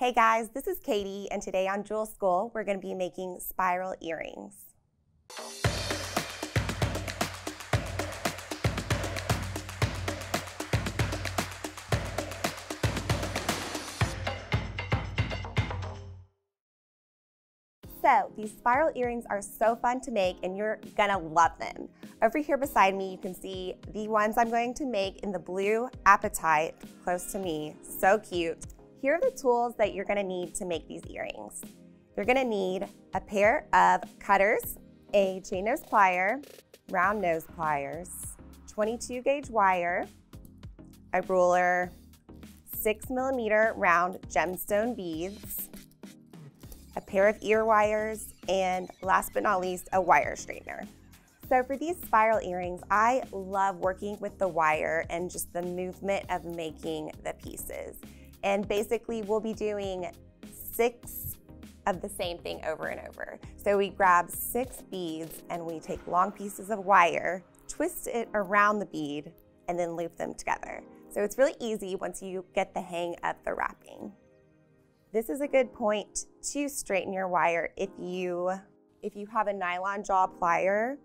Hey guys, this is Katie, and today on Jewel School, we're going to be making spiral earrings. So, these spiral earrings are so fun to make and you're gonna love them. Over here beside me, you can see the ones I'm going to make in the blue apatite close to me. So cute. Here are the tools that you're gonna need to make these earrings. You're gonna need a pair of cutters, a chain nose plier, round nose pliers, 22 gauge wire, a ruler, 6mm round gemstone beads, a pair of ear wires, and last but not least, a wire straightener. So for these spiral earrings, I love working with the wire and just the movement of making the pieces. And basically we'll be doing 6 of the same thing over and over. So we grab 6 beads and we take long pieces of wire, twist it around the bead, and then loop them together. So it's really easy once you get the hang of the wrapping. This is a good point to straighten your wire if you have a nylon jaw plier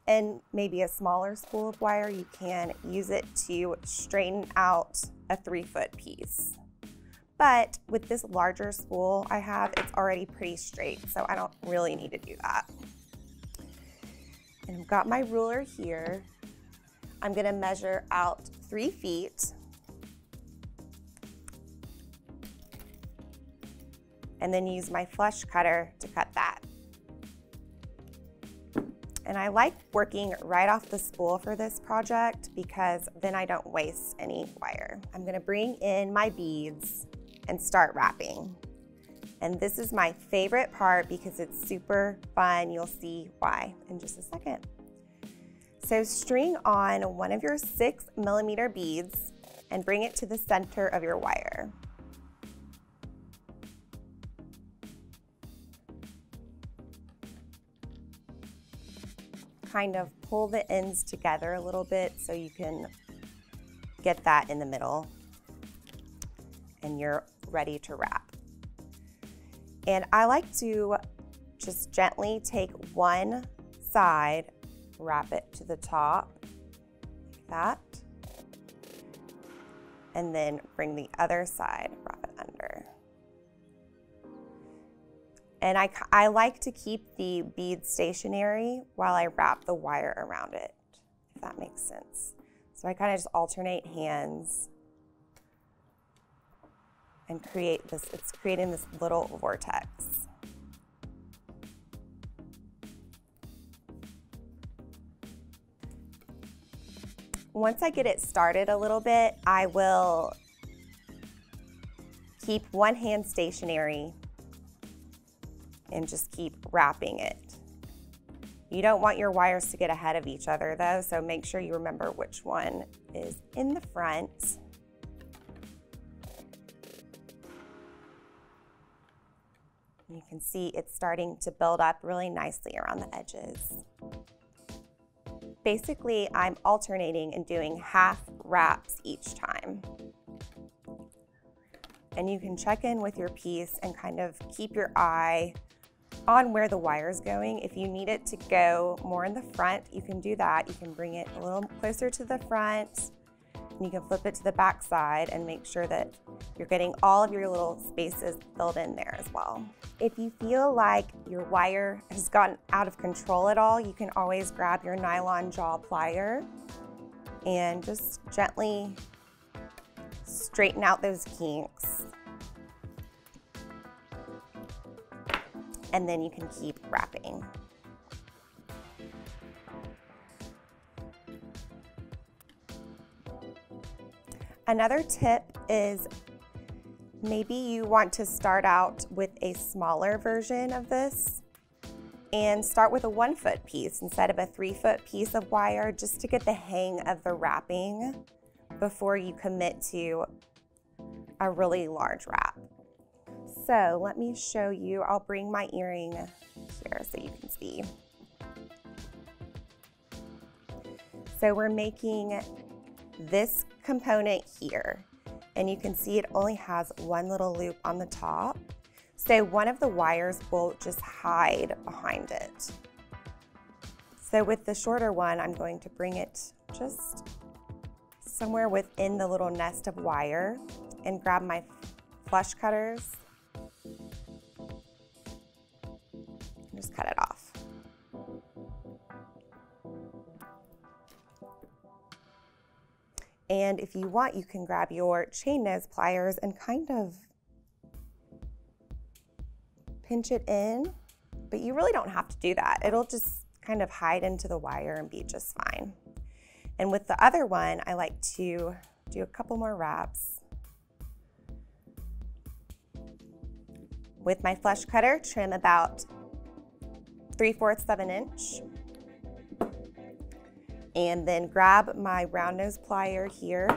and maybe a smaller spool of wire, you can use it to straighten out a 3-foot piece. But with this larger spool I have, it's already pretty straight, so I don't really need to do that. And I've got my ruler here. I'm gonna measure out 3 feet. And then use my flush cutter to cut that. And I like working right off the spool for this project because then I don't waste any wire. I'm gonna bring in my beads and start wrapping. And this is my favorite part because it's super fun. You'll see why in just a second. So string on one of your 6mm beads and bring it to the center of your wire. Kind of pull the ends together a little bit so you can get that in the middle and you're ready to wrap. And I like to just gently take one side, wrap it to the top like that, and then bring the other side, wrap it under. And I like to keep the bead stationary while I wrap the wire around it, if that makes sense. So I kind of just alternate hands and create this, it's creating this little vortex. Once I get it started a little bit, I will keep one hand stationary and just keep wrapping it. You don't want your wires to get ahead of each other though, so make sure you remember which one is in the front. You can see it's starting to build up really nicely around the edges. Basically, I'm alternating and doing half wraps each time. And you can check in with your piece and kind of keep your eye on where the wire is going. If you need it to go more in the front, you can do that. You can bring it a little closer to the front, and you can flip it to the back side and make sure that you're getting all of your little spaces filled in there as well. If you feel like your wire has gotten out of control at all, you can always grab your nylon jaw plier and just gently straighten out those kinks. And then you can keep wrapping. Another tip is maybe you want to start out with a smaller version of this and start with a 1-foot piece instead of a 3-foot piece of wire just to get the hang of the wrapping before you commit to a really large wrap. So let me show you, I'll bring my earring here so you can see. So we're making this component here. and you can see it only has one little loop on the top. So one of the wires will just hide behind it. So with the shorter one, I'm going to bring it just somewhere within the little nest of wire and grab my flush cutters and just cut it off. And if you want, you can grab your chain nose pliers and kind of pinch it in, but you really don't have to do that. It'll just kind of hide into the wire and be just fine. And with the other one, I like to do a couple more wraps. With my flush cutter, trim about 3/4 of an inch. And then grab my round nose plier here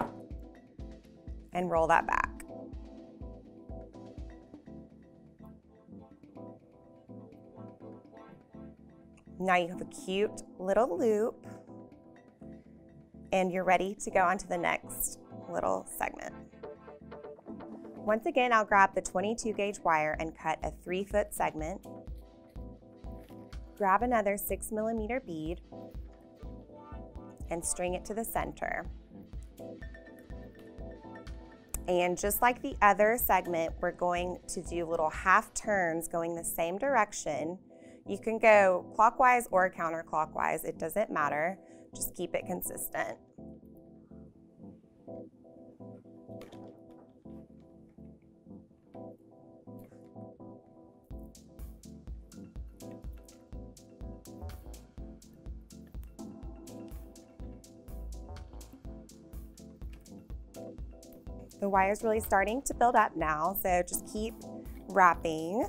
and roll that back. Now you have a cute little loop and you're ready to go on to the next little segment. Once again, I'll grab the 22 gauge wire and cut a 3-foot segment. Grab another 6mm bead and string it to the center. And just like the other segment, we're going to do little half turns going the same direction. You can go clockwise or counterclockwise, it doesn't matter. Just keep it consistent. The wire is really starting to build up now, so just keep wrapping.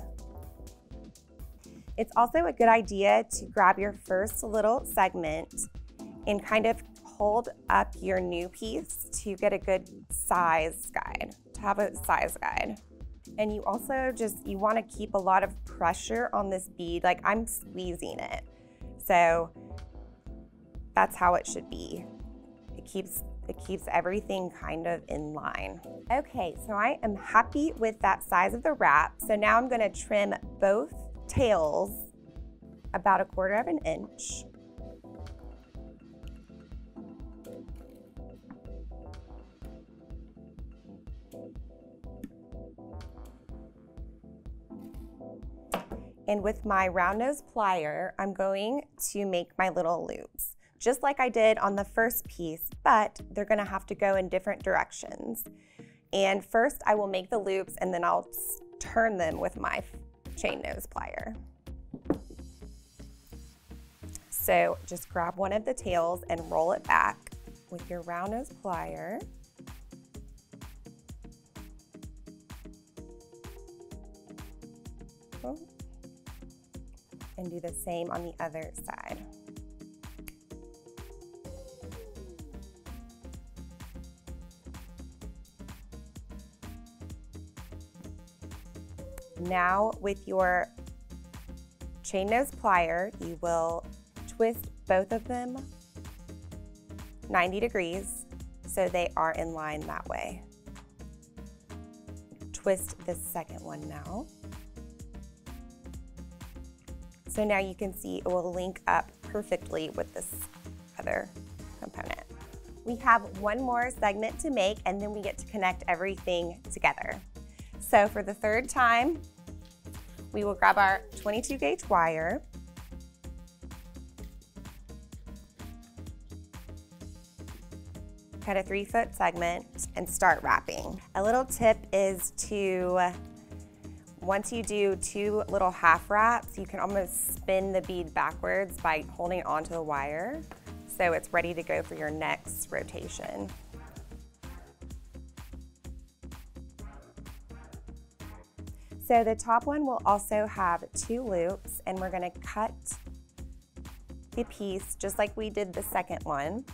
It's also a good idea to grab your first little segment and kind of hold up your new piece to get a good size guide, to have a size guide. And you also you want to keep a lot of pressure on this bead, like I'm squeezing it. So that's how it should be. It keeps everything kind of in line. Okay, so I am happy with that size of the wrap. So now I'm gonna trim both tails about 1/4 of an inch. And with my round nose plier, I'm going to make my little loops, just like I did on the first piece, but they're gonna have to go in different directions. And first I will make the loops and then I'll turn them with my chain nose plier. So just grab one of the tails and roll it back with your round nose plier. And do the same on the other side. Now with your chain nose plier, you will twist both of them 90 degrees so they are in line that way. Twist the second one now. So now you can see it will link up perfectly with this other component. We have one more segment to make and then we get to connect everything together. So for the third time, we will grab our 22 gauge wire. Cut a 3-foot segment and start wrapping. A little tip is once you do 2 little half wraps, you can almost spin the bead backwards by holding onto the wire so it's ready to go for your next rotation. So the top one will also have 2 loops and we're gonna cut the piece just like we did the second one.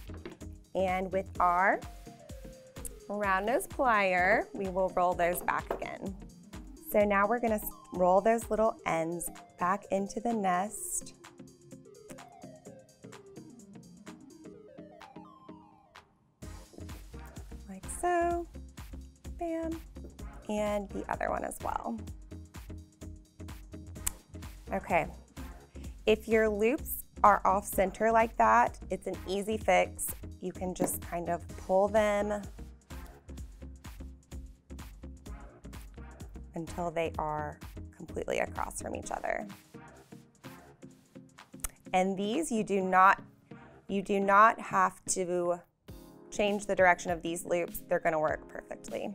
And with our round nose plier, we will roll those back again. So now we're gonna roll those little ends back into the nest. Like so. bam, and the other one as well. Okay, if your loops are off center like that, it's an easy fix. You can just kind of pull them until they are completely across from each other. And these, you do not have to change the direction of these loops. They're gonna work perfectly.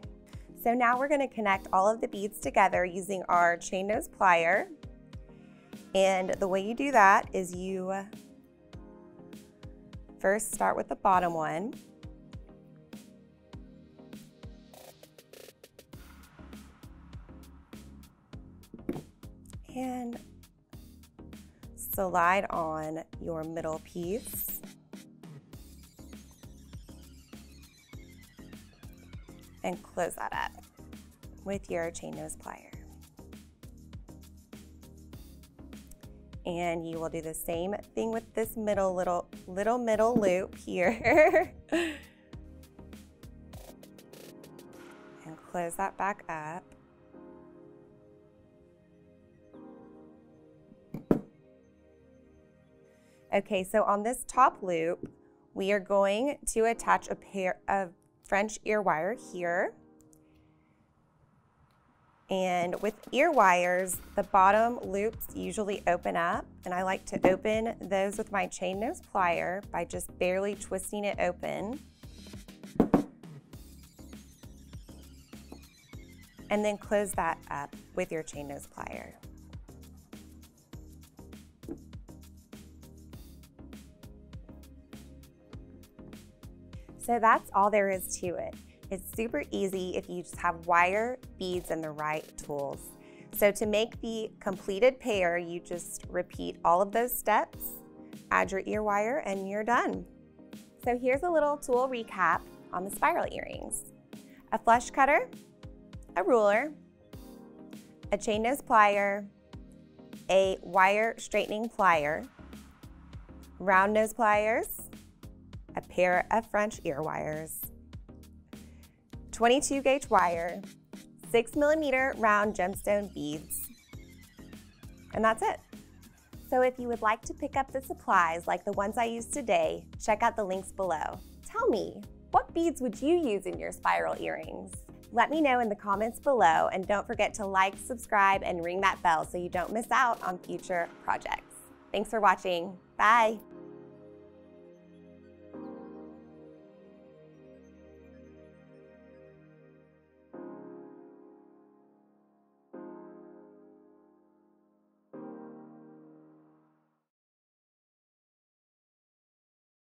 So now we're gonna connect all of the beads together using our chain nose plier. And the way you do that is you first start with the bottom one. And slide on your middle piece. And close that up with your chain nose plier. And you will do the same thing with this little middle loop here. And close that back up. Okay, so on this top loop, we are going to attach a pair of French ear wire here. And with ear wires, the bottom loops usually open up, and I like to open those with my chain nose plier by just barely twisting it open. And then close that up with your chain nose plier. So that's all there is to it. It's super easy if you just have wire, beads, and the right tools. So to make the completed pair, you just repeat all of those steps, add your ear wire, and you're done. So here's a little tool recap on the spiral earrings. A flush cutter, a ruler, a chain nose plier, a wire straightening plier, round nose pliers, a pair of French ear wires, 22 gauge wire, 6mm round gemstone beads, and that's it. So if you would like to pick up the supplies like the ones I used today, check out the links below. Tell me, what beads would you use in your spiral earrings? Let me know in the comments below, and don't forget to like, subscribe, and ring that bell so you don't miss out on future projects. Thanks for watching. Bye.